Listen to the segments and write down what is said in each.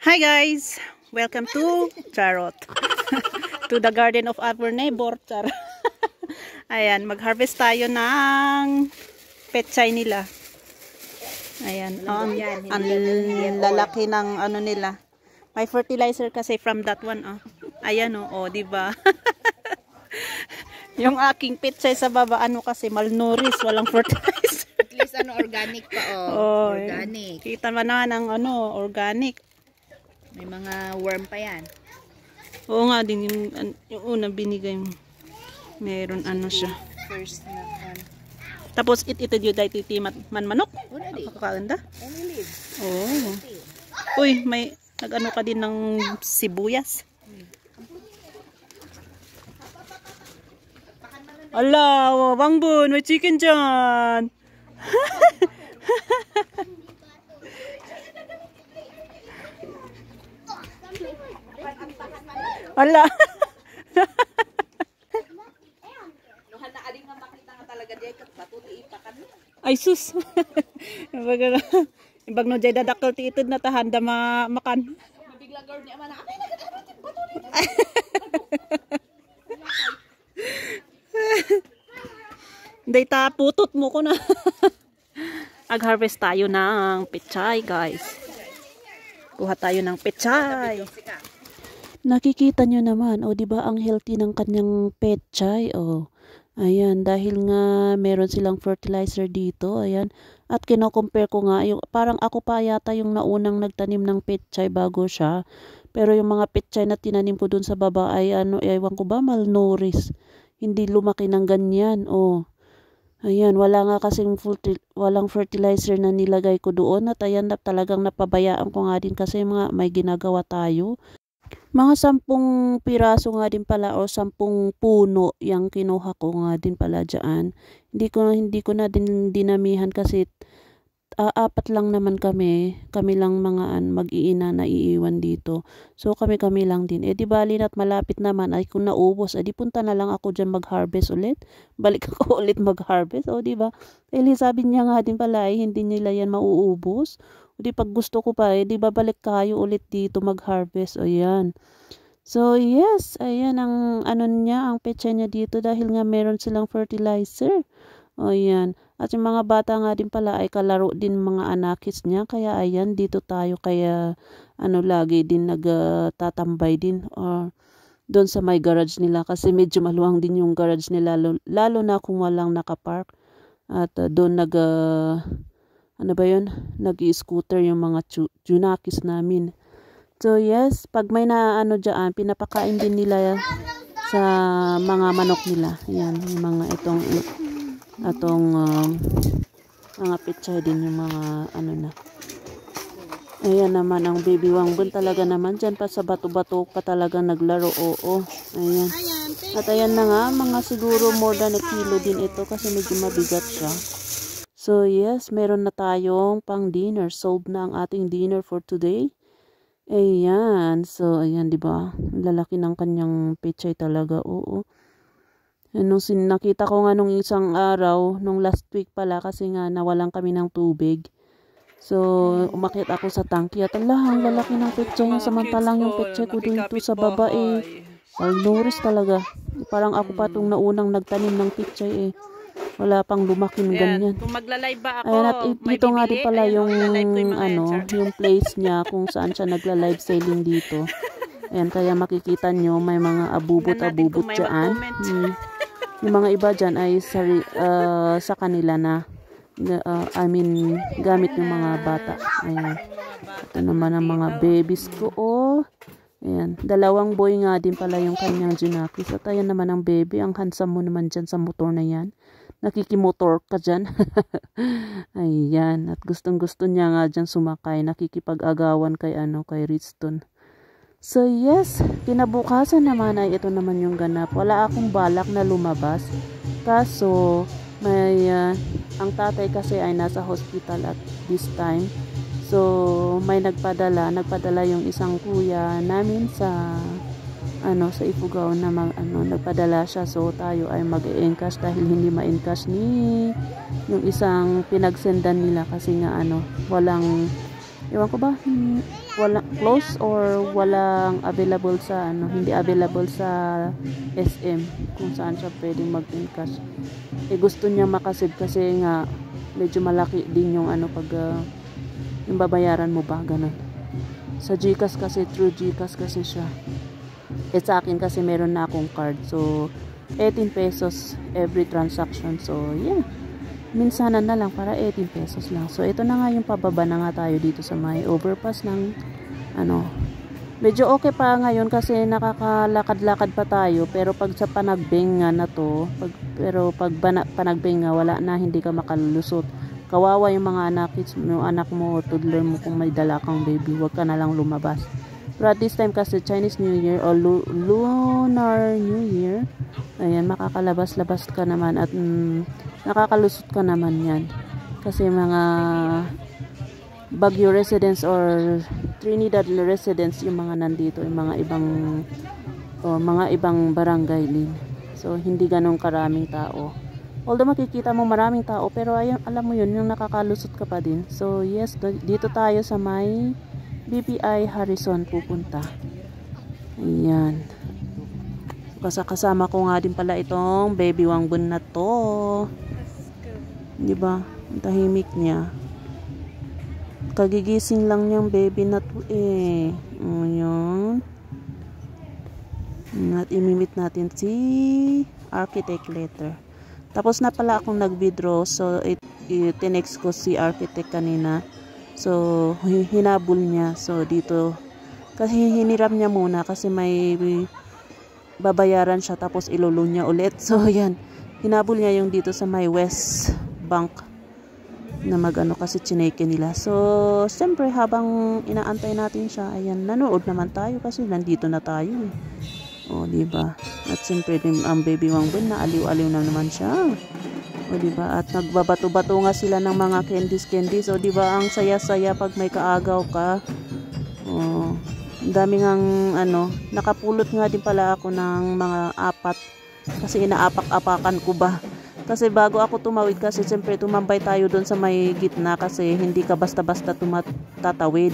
Hi guys! Welcome to Charot. To the garden of our neighbor. Charot. Ayan, mag-harvest tayo ng pechay nila. Ayan, ang lalaki ng ano nila. May fertilizer kasi from that one. Ayan diba? Yung aking pechay sa baba, kasi malnourished, walang fertilizer. At least organic pa organic. Kita mo na ng organic. May mga worm pa yan. Oo nga din yung una binigay mo. Meron siya. First na one. Tapos ito yung dahi manok. Kakaganda. Oh. Uy, may nag-ano ka din ng sibuyas. Ala, wangbun, may chicken dyan. Ala. Ay sus. Ibag no jay dadakkel ti itud na tahan da makan. Mabiglang guard ni amana. Day ta putot mo ko na. Ag-harvest tayo ng pechay, guys. Kuha tayo ng pechay. Nakikita nyo naman, di ba ang healthy ng kanyang pechay, Ayan, dahil nga meron silang fertilizer dito, ayan. At kino-compare ko nga, parang ako pa yata yung naunang nagtanim ng pechay bago siya. Pero yung mga pechay na tinanim ko dun sa baba ay ewan ko ba, malnourished. Hindi lumaki ng ganyan, Ayan, wala nga kasing walang fertilizer na nilagay ko doon. At ayan, talagang napabayaan ko nga din kasi may ginagawa tayo. Mga 10 piraso nga din pala o 10 puno yung kinuha ko nga din pala dyan. Hindi ko na din dinamihan kasi 4 lang naman kami. Kami lang mga mag-iina na iiwan dito. So kami lang din. Di bali na't malapit naman ay kung naubos, di punta na lang ako dyan mag-harvest ulit. Balik ako ulit mag-harvest. Di ba? Dahil sabi niya nga din pala hindi nila yan mauubos. Di pag gusto ko pa di babalik kayo ulit dito mag-harvest. Ayan. So yes, ayan ang ang pechay niya dito dahil nga meron silang fertilizer. Ayan. At yung mga bata nga din pala ay kalaro din mga anakis niya. Kaya ayan, dito tayo. Kaya lagi din nagtatambay din. Or doon sa may garage nila. Kasi medyo maluwang din yung garage nila. Lalo na kung walang nakapark. At doon nag-i-scooter yung mga junakis namin. So yes, pag may dyan, pinapakain din nila sa mga manok nila. Ayan, yung mga itong mga pechay din yung mga na. Ayan naman ang baby wangbun talaga naman dyan pa sa bato-bato pa talaga naglaro. Ayan. At ayan na nga, mga siguro more than a kilo din ito kasi medyo mabigat siya. So yes, meron na tayong pang dinner. Solved na ang ating dinner for today. Ayan. So ayan, diba? Lalaki ng kanyang pechay talaga. Nakita ko nga nung isang araw, nung last week pala kasi nga nawalan kami ng tubig. So, umakyat ako sa tangki at ang lalaki ng pechay niya. Samantalang yung pechay ko dito sa baba malnourished talaga. Parang ako pa itong naunang nagtanim ng pechay wala pang lumaki ng ganyan. Kung magla-live ba ako, ayan, at dito nga din pala yung yung place niya kung saan siya nagla-live selling dito. Ayan, kaya makikita nyo may mga abubot dyan. Yung mga iba dyan ay sa kanila na gamit yung mga bata. Ayan. Ito naman ang mga babies ko. Ayan. 2 boy nga din pala yung kanyang junakis. At ayan naman ang baby. Ang handsome mo naman dyan sa motor na yan. Nakikimotor ka dyan. Ayan. At gustong-gusto niya nga dyan sumakay. Nakikipag-agawan kay Ridston. So yes, kinabukasan naman ay ito naman yung ganap. Wala akong balak na lumabas. Kaso, ang tatay kasi ay nasa hospital at this time. So, may nagpadala yung isang kuya namin sa Ifugao na nagpadala siya. So, tayo ay mag-e-encash dahil hindi ma-encash ni yung isang pinagsendan nila kasi nga walang Ewan ko ba, wala close or walang available sa hindi available sa SM kung saan siya pwedeng mag-encash. Gusto niya makasave kasi nga medyo malaki din yung pag yung babayaran mo ba ganun. Sa GCash kasi, through GCash kasi siya. Sa akin kasi meron na akong card. So 18 pesos every transaction. So yeah, minsanan na lang para 18 pesos lang. So ito na nga yung pababa na nga tayo dito sa may overpass ng medyo okay pa ngayon kasi nakakalakad-lakad pa tayo, pero pag sa Panagbing nga na to, pag Panagbing nga wala na, hindi ka makalusot. Kawawa yung mga anak mo o toddler mo kung may dala kang baby, wag ka na lang lumabas. Pero at this time kasi Chinese New Year o Lunar New Year, ayan, makakalabas-labas ka naman at nakakalusot ka naman yan. Kasi mga Baguio residents or Trinidad residents yung mga nandito, yung mga ibang barangay din. So hindi ganun karaming tao. Although makikita mo maraming tao, pero alam mo yun, yung nakakalusot ka pa din. So yes, dito tayo sa may BPI Harrison pupunta. Ayan. Kasama ko nga din pala itong baby Wangbun na to. Di ba? Ang tahimik niya. Kagigising lang niyang baby na to eh. Ayan. At imimit natin si architect later. Tapos na pala akong nag-withdraw. So, tinext ko si architect kanina. So, hinabol niya. So, dito. Kasi hiniram niya muna kasi may babayaran siya tapos ilulong niya ulit. So, yan. Hinabol niya yung dito sa may West Bank na kasi chineke nila. So, siyempre habang inaantay natin siya, ayan, nanood naman tayo kasi nandito na tayo eh. O, diba? At siyempre ang baby Wangbun na aliw-aliw na naman siya. O, diba? At nagbabato-bato nga sila ng mga candies. O, diba? Ang saya-saya pag may kaagaw ka. O, ang daming nakapulot nga din pala ako ng mga 4 kasi inaapak-apakan ko ba. Kasi bago ako tumawid kasi siyempre tumambay tayo doon sa may gitna kasi hindi ka basta-basta tatawid.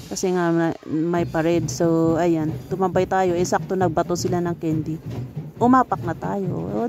Kasi nga may parade. So ayan, tumambay tayo. Sakto nagbato sila ng candy. Umapak na tayo. O,